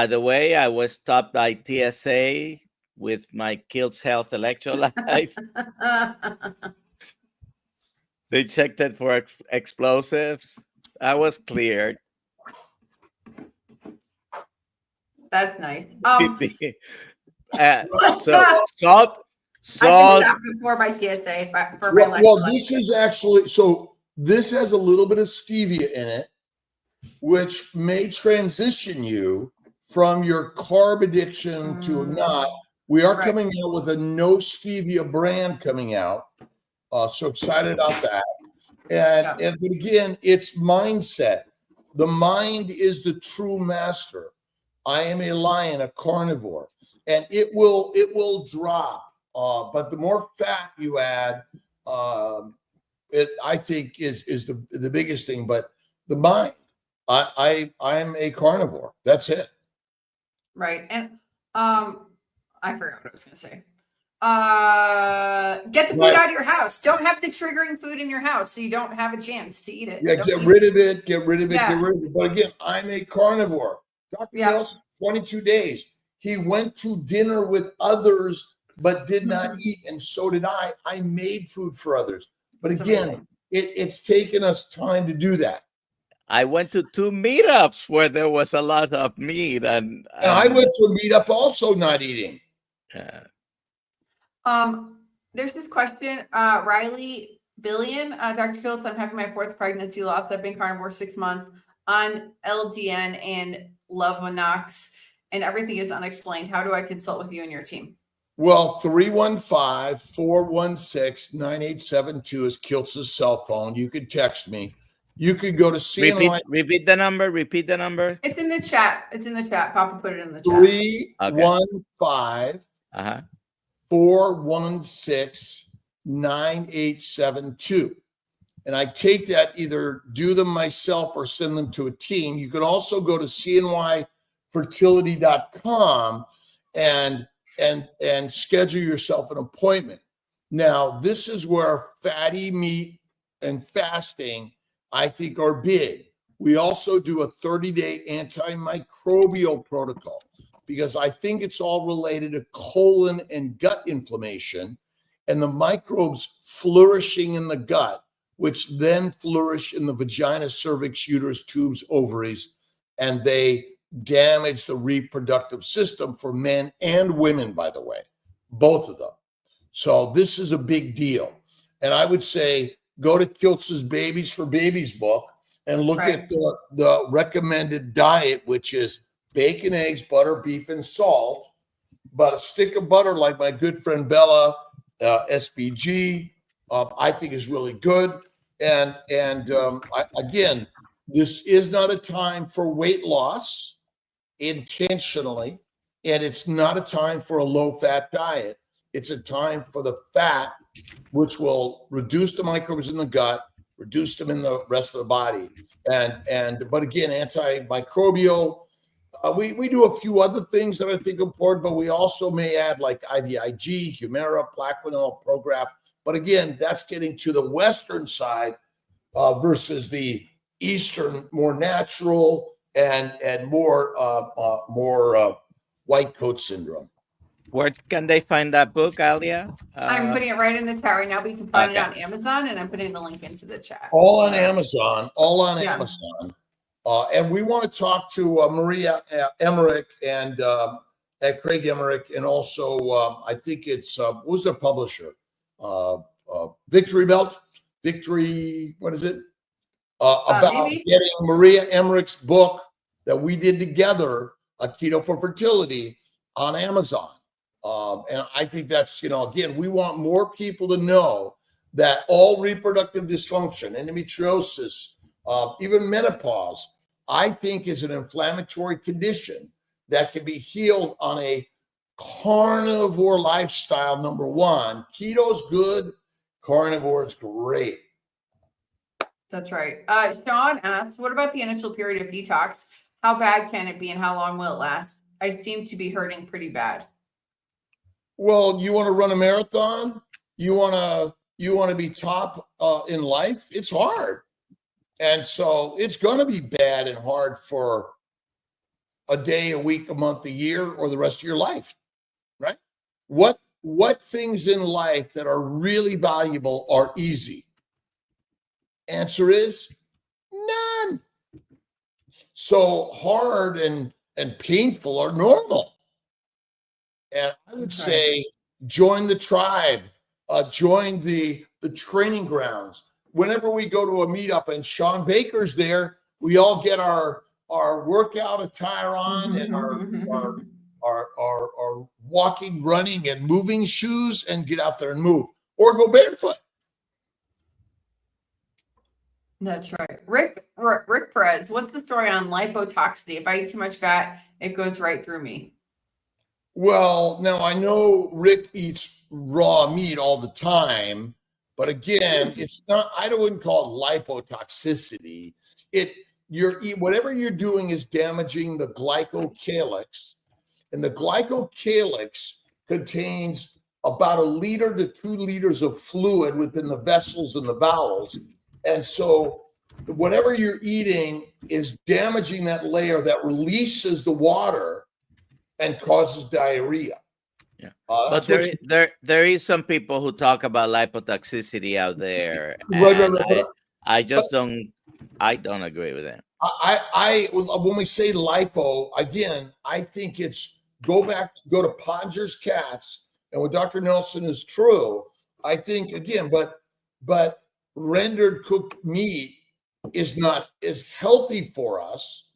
the way, I was stopped by TSA with my Kilt's Health electrolytes. They checked it for explosives. I was cleared. That's nice. So salt. I've been stopped before by TSA for my Well, this is actually, so this has a little bit of stevia in it, which may transition you from your carb addiction to not. We are coming out with a no stevia brand coming out. So excited about that. And but again, it's mindset. The mind is the true master. I am a lion, a carnivore, and it will drop. But the more fat you add, it I think is the biggest thing. But the mind, I'm a carnivore. That's it. Right. And I forgot what I was going to say. Get the food out of your house. Don't have the triggering food in your house so you don't have a chance to eat it. Yeah, get rid of it. Get rid of it. Get rid of it. But again, I'm a carnivore. Dr. Nelson, 22 days. He went to dinner with others, but did not eat, and so did I. I made food for others. But again, it's taken us time to do that. I went to 2 meetups where there was a lot of meat, and I went to a meetup also not eating. There's this question, Riley Billion, Dr. Kiltz, I'm having my 4th pregnancy loss. I've been carnivore 6 months on LDN and Lovenox, and everything is unexplained. How do I consult with you and your team? Well, 315-416-9872 is Kiltz's cell phone. You can text me. You could go to CNY. Repeat the number. Repeat the number. It's in the chat. It's in the chat. Papa put it in the chat. 315-416-9872. And I take that, either do them myself or send them to a team. You can also go to cnyfertility.com and schedule yourself an appointment. Now, this is where fatty meat and fasting, I think, are big. We also do a 30-day antimicrobial protocol because I think it's all related to colon and gut inflammation and the microbes flourishing in the gut, which then flourish in the vagina, cervix, uterus, tubes, ovaries, and they damage the reproductive system for men and women, by the way, both of them. So this is a big deal. And I would say go to Kiltz's Babies for Babies book and look at the recommended diet, which is bacon, eggs, butter, beef, and salt. But a stick of butter, like my good friend Bella, SBG, I think is really good. And again, this is not a time for weight loss intentionally, and it's not a time for a low-fat diet. It's a time for the fat, which will reduce the microbes in the gut, reduce them in the rest of the body. But again, antimicrobial. We do a few other things that I think are important, but we also may add like IVIG, Humira, Plaquenil, Prograf. But again, that's getting to the Western side versus the Eastern, more natural and more white coat syndrome. Where can they find that book, Alia? I'm putting it right in the chat right now, but you can find it on Amazon, and I'm putting the link into the chat. All on Amazon. Amazon. And we want to talk to Maria Emmerich and Craig Emmerich, and also I think it's who's the publisher? Victory Belt. What is it? About getting Maria Emmerich's book that we did together, A Keto for Fertility, on Amazon. And I think that's, again, we want more people to know that all reproductive dysfunction, endometriosis, even menopause, I think is an inflammatory condition that can be healed on a carnivore lifestyle. Number one, keto's good, carnivore is great. That's right. Sean asks, what about the initial period of detox? How bad can it be and how long will it last? I seem to be hurting pretty bad. Well, you want to run a marathon? You want to be top in life? It's hard. And so it's going to be bad and hard for a day, a week, a month, a year, or the rest of your life, right? What things in life that are really valuable are easy? Answer is none. So hard and painful are normal. And I would say join the tribe, join the training grounds. Whenever we go to a meetup and Sean Baker's there, we all get our workout attire on and our walking, running, and moving shoes and get out there and move, or go barefoot. That's right. Rick Perez, what's the story on lipotoxicity? If I eat too much fat, it goes right through me. Well, now I know Rick eats raw meat all the time, but again, it's not, I wouldn't call it lipotoxicity. Whatever you're doing is damaging the glycocalyx, and the glycocalyx contains about 1 liter to 2 liters of fluid within the vessels and the bowels. And so whatever you're eating is damaging that layer that releases the water and causes diarrhea. Yeah. But there is some people who talk about lipotoxicity out there. And I don't agree with it. When we say lipo, again, I think it's go to Podger's cats, and what Dr. Nelson is true. I think again, but rendered cooked meat is not as healthy for us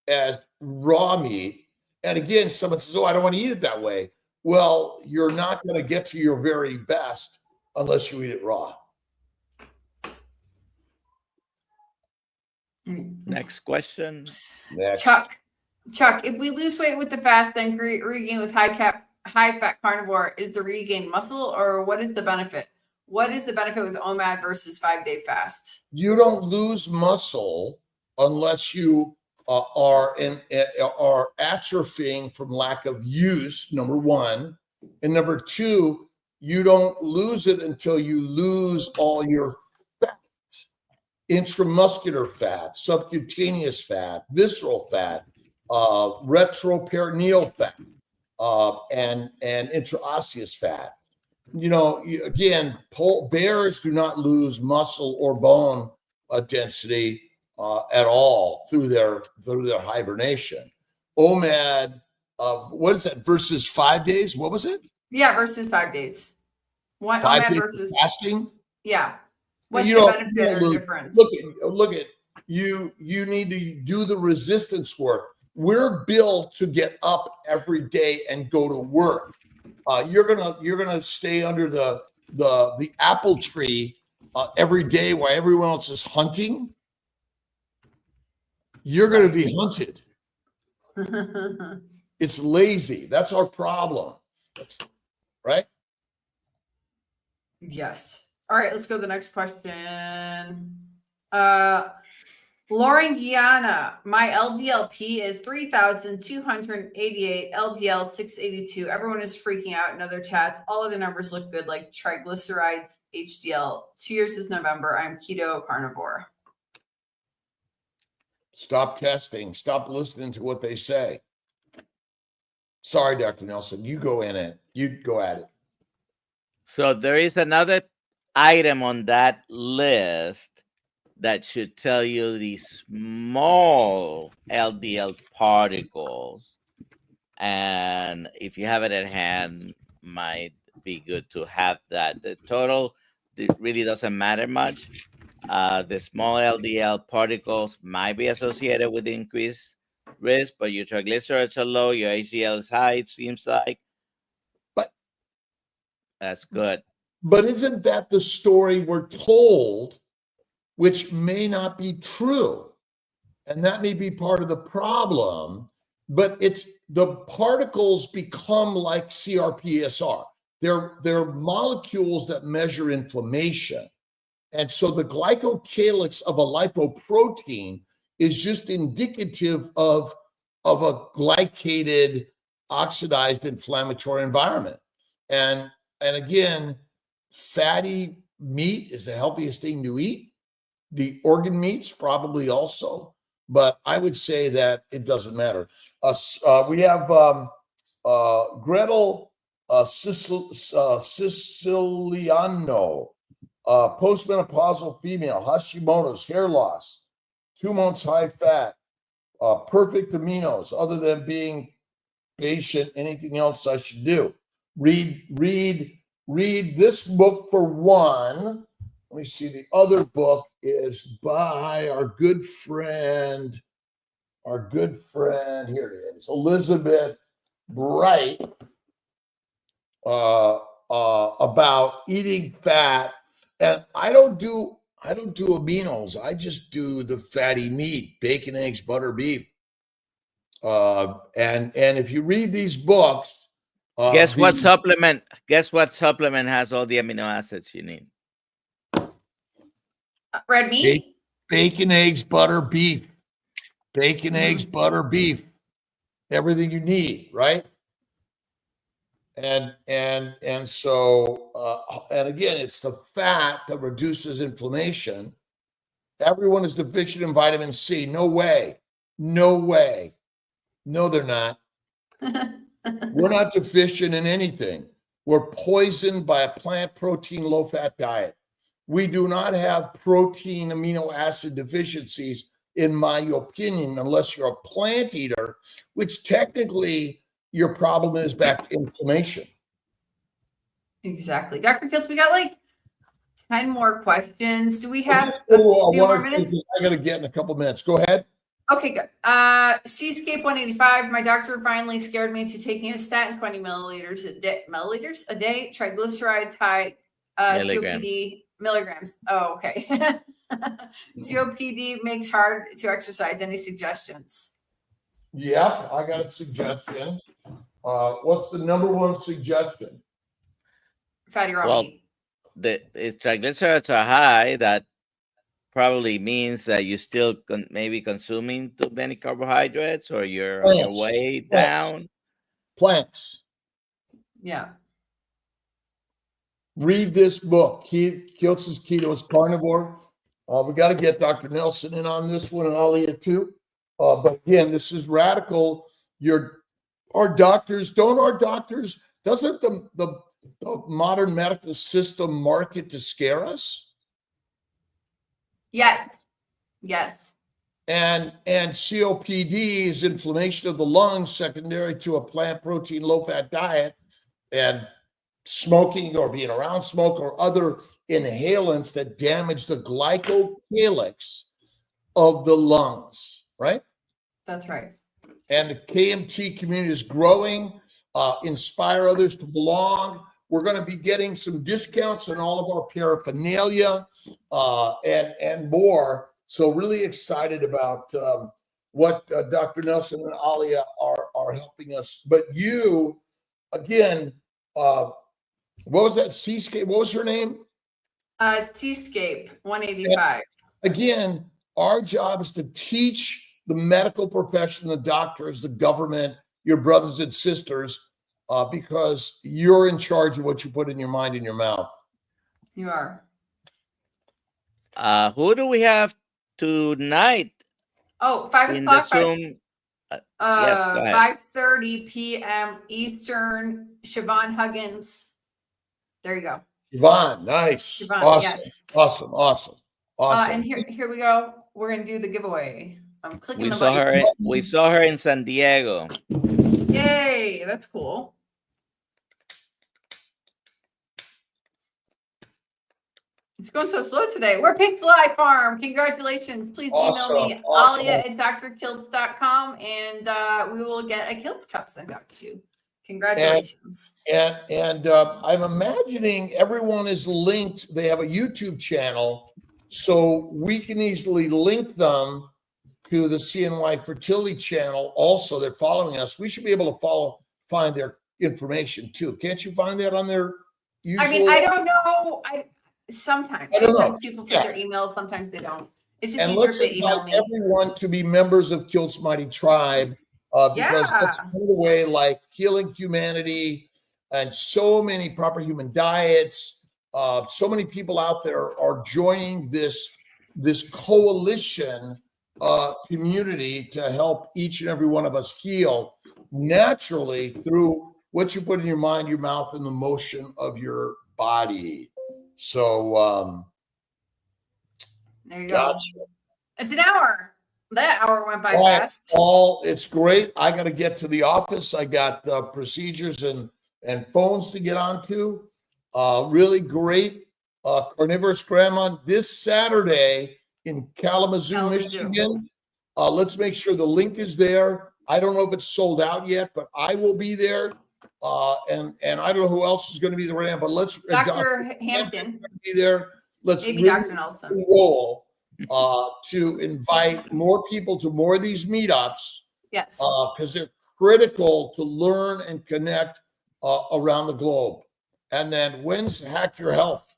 as raw meat. And again, someone says, "Oh, I don't want to eat it that way." Well, you're not going to get to your very best unless you eat it raw. Next question. Next. Chuck, if we lose weight with the fast, then regain with high fat carnivore, is the regain muscle, or what is the benefit? What is the benefit with OMAD versus 5-day fast? You don't lose muscle unless you are atrophying from lack of use, number one. And number two, you don't lose it until you lose all your fat, intramuscular fat, subcutaneous fat, visceral fat, retroperitoneal fat, and intraosseous fat. Again, bears do not lose muscle or bone density at all through their hibernation. OMAD, what is that versus 5 days? What was it? Yeah, versus 5 days. 5 OMAD days versus fasting. Yeah. What's the benefit or difference? Look at you. You need to do the resistance work. We're built to get up every day and go to work. You're gonna stay under the apple tree every day while everyone else is hunting. You're going to be hunted. It's lazy. That's our problem. Right? Yes. All right, let's go to the next question. Lauren Guiana, my LDLP is 3,288, LDL 682. Everyone is freaking out in other chats. All of the numbers look good, like triglycerides, HDL. 2 years is November. I'm keto carnivore. Stop testing. Stop listening to what they say. Sorry, Dr. Nelson. You go in it. You go at it. So there is another item on that list that should tell you the small LDL particles. And if you have it at hand, might be good to have that. The total, it really doesn't matter much. The small LDL particles might be associated with increased risk, but your triglycerides are low, your HDL is high, it seems like. But that's good. But isn't that the story we're told, which may not be true? And that may be part of the problem, but it's the particles become like CRPSR. They're molecules that measure inflammation. And so the glycocalyx of a lipoprotein is just indicative of a glycated, oxidized inflammatory environment. And again, fatty meat is the healthiest thing to eat. The organ meats probably also, but I would say that it doesn't matter. We have Gretel Siciliano, postmenopausal female, Hashimoto's, hair loss, 2 months high fat, perfect aminos, other than being patient. Anything else I should do? Read this book for one. Let me see. The other book is by our good friend. Here it is, Elizabeth Bright, about eating fat. And I don't do aminos. I just do the fatty meat, bacon, eggs, butter, beef. And if you read these books, Guess what supplement has all the amino acids you need? Red meat? Bacon, eggs, butter, beef. Bacon, eggs, butter, beef. Everything you need, right? And so and again, it's the fat that reduces inflammation. Everyone is deficient in vitamin C. No way. No, they're not. We're not deficient in anything. We're poisoned by a plant protein, low-fat diet. We do not have protein amino acid deficiencies, in my opinion, unless you're a plant eater, which technically your problem is back to inflammation. Exactly. Dr. Kiltz, we got like 10 more questions. Do we have a few more minutes? I got to get in a couple minutes. Go ahead. Okay, good. Seascape 185. My doctor finally scared me into taking a statin 20 milliliters a day. Triglycerides high. COPD milligrams. Oh, okay. COPD makes hard to exercise. Any suggestions? Yeah, I got a suggestion. What's the number one suggestion? Fatty raw meat. If triglycerides are high, that probably means that you're still maybe consuming too many carbohydrates, or you're on your way down. Plants. Yeah. Read this book, Kiltz's Keto is Carnivore. We got to get Dr. Nelson in on this one, and Alia too. But again, this is radical. Our doctors, doesn't the modern medical system market to scare us? Yes. And COPD is inflammation of the lungs secondary to a plant protein low-fat diet, and smoking or being around smoke or other inhalants that damage the glycocalyx of the lungs, right? That's right. And the KMT community is growing. Inspire others to belong. We're going to be getting some discounts on all of our paraphernalia and more. So really excited about what Dr. Nelson and Alia are helping us. But you, again, what was that? Seascape? What was her name? Seascape 185. Again, our job is to teach the medical profession, the doctors, the government, your brothers and sisters, because you're in charge of what you put in your mind and your mouth. You are. Who do we have tonight? Oh, 5 in o'clock. The Zoom. Yes, 5:30 p.m. Eastern. Siobhan Huggins. There you go. Siobhan, nice. Siobhan, awesome. Yes. Awesome. And here we go. We're gonna do the giveaway. I'm clicking We the saw button. we saw her in San Diego. Yay, that's cool. It's going so slow today. We're Pink Fly Farm. Congratulations. Please email me, alia@drkiltz.com, and we will get a Kiltz cup sent out to you. Congratulations. And I'm imagining everyone is linked. They have a YouTube channel, so we can easily link them to the CNY Fertility Channel. Also, they're following us. We should be able to find their information too. Can't you find that on their usual? I mean, I don't know. Sometimes I don't know. people put Yeah. their emails, sometimes they don't. It's just And easier let's if they email invite me. everyone to be members of Kilt's Mighty Tribe, because that's Yeah. one way like healing humanity and so many proper human diets. So many people out there are joining this coalition community to help each and every one of us heal naturally through what you put in your mind, your mouth, and the motion of your body. So There you go. gotcha. It's an hour. That hour went by All right, fast. Paul, it's great. I got to get to the office. I got procedures and phones to get onto. Really great carnivorous grandma this Saturday in Kalamazoo, Michigan. Let's make sure the link is there. I don't know if it's sold out yet, but I will be there. And I don't know who else is going to be there right now, but let's Dr. Hampton. be there. Let's Maybe really Dr. Nelson. roll to invite more people to more of these meetups. Yes. Because they're critical to learn and connect around the globe. And then when's Hack Your Health?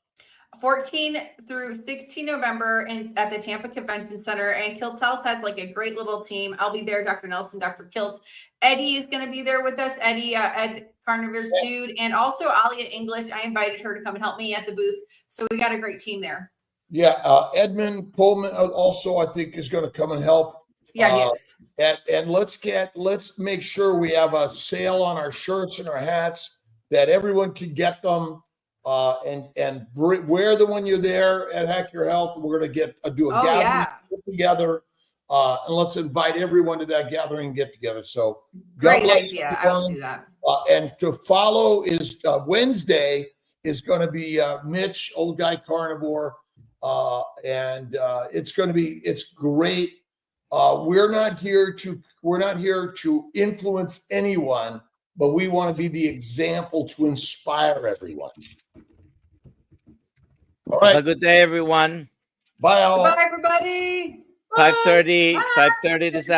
14 through 16 November at the Tampa Convention Center. And Kilt's Health has like a great little team. I'll be there, Dr. Nelson, Dr. Kiltz. Eddie is going to be there with us. Eddie, Ed Carnivorous Dude, and also Alia English. I invited her to come and help me at the booth. So we got a great team there. Yeah, Edmund Pullman also, I think, is going to come and help. Yeah, yes. And let's make sure we have a sale on our shirts and our hats that everyone can get them. And wear them when you're there at Hack Your Health. We're going to do a gathering together, and let's invite everyone to that gathering and get together. So great idea. I will do that. And to follow is Wednesday is going to be Mitch, Old Guy Carnivore, and it's great. We're not here to influence anyone, but we want to be the example to inspire everyone. All right. Have a good day, everyone. Bye, all. Bye, everybody. 5:30 this